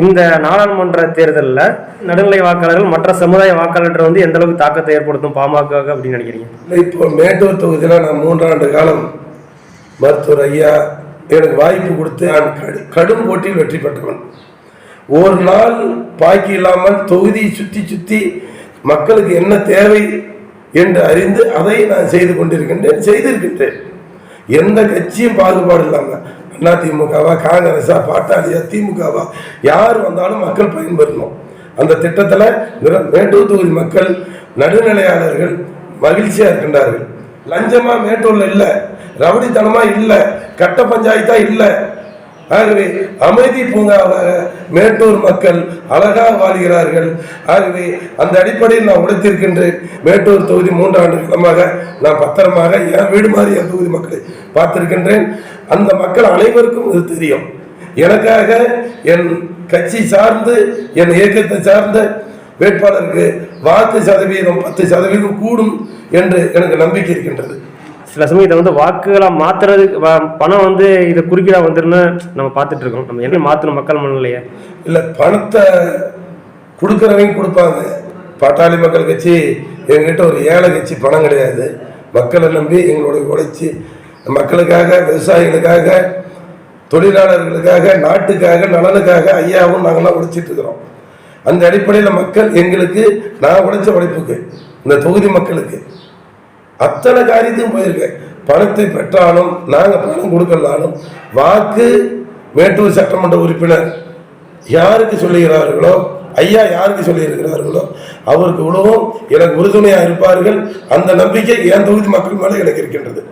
இந்த நாடாளுமன்ற தேர்தலில் நடுநிலை வாக்காளர்கள் மற்ற சமுதாய வாக்காளர்கள் வந்து எந்த அளவுக்கு தாக்கத்தை ஏற்படுத்தும் பாமக அப்படின்னு நினைக்கிறீங்க? இப்போ மேட்டூர் தொகுதியில் நான் 3 ஆண்டு காலம் மருத்துவர் ஐயா எனக்கு வாய்ப்பு கொடுத்து நான் கடும் போட்டியில் வெற்றி பெற்றவன். ஒரு நாள் பாக்கி இல்லாமல் தொகுதியை சுற்றி மக்களுக்கு என்ன தேவை என்று அறிந்து அதை நான் செய்திருக்கின்றேன். எந்த கட்சியும் பாகுபாடு இல்லாமல் அதிமுகவா, காங்கிரஸா, பாட்டாளியா, திமுகவா, யார் வந்தாலும் மக்கள் பயன்பெறணும். அந்த திட்டத்தில் மேட்டூர் தொகுதி மக்கள் நடுநிலையாளர்கள் மகிழ்ச்சியா இருக்கின்றார்கள். லஞ்சமா மேட்டூர்ல இல்லை, ரவுடித்தனமா இல்லை, கட்ட பஞ்சாயத்தா இல்லை. ஆகவே அமைதி பூங்காவாக மேட்டூர் மக்கள் அழகாக வாழ்கிறார்கள். ஆகவே அந்த அடிப்படையில் நான் உழைத்திருக்கின்றேன். மேட்டூர் தொகுதி 3 ஆண்டு காலமாக நான் பத்திரமாக என் வீடு மாதிரி என் தொகுதி மக்களை பார்த்திருக்கின்றேன். அந்த மக்கள் அனைவருக்கும் இது தெரியும். எனக்காக என் கட்சி சார்ந்து என் இயக்கத்தை சார்ந்த வேட்பாளருக்கு வாக்கு சதவீதம் 10% கூடும் என்று எனக்கு நம்பிக்கை இருக்கின்றது. சில சமயம் இதை வந்து வாக்குகளாக மாற்றுறது பணம் வந்து இதை குறுக்கீடா வந்துருன்னு நம்ம பார்த்துட்டு இருக்கோம். நம்ம என்ன மாற்றணும் மக்கள் மனநிலையை? இல்லை, பணத்தை கொடுக்குறவங்க கொடுப்பாங்க. பாட்டாளி மக்கள் கட்சி எங்ககிட்ட ஒரு ஏழை கட்சி, பணம் கிடையாது. மக்களை நம்பி எங்களுடைய உழைச்சி மக்களுக்காக, விவசாயிகளுக்காக, தொழிலாளர்களுக்காக, நாட்டுக்காக, நலனுக்காக ஐயாவும் நாங்களாம் உழைச்சிட்டு இருக்கிறோம். அந்த அடிப்படையில் மக்கள் எங்களுக்கு, நான் உழைச்ச உழைப்புக்கு, இந்த தொகுதி மக்களுக்கு அத்தனை காரியத்தையும் போயிருக்கேன். பணத்தை பெற்றாலும் நாங்கள் பணம் கொடுக்கலாலும் வாக்கு மேட்டூர் சட்டமன்ற உறுப்பினர் யாருக்கு சொல்லுகிறார்களோ, ஐயா யாருக்கு சொல்லியிருக்கிறார்களோ அவருக்கு உணவும் எனக்கு உறுதுணையாக இருப்பார்கள். அந்த நம்பிக்கை என் தொகுதி மக்கள் மேலே எனக்கு இருக்கின்றது.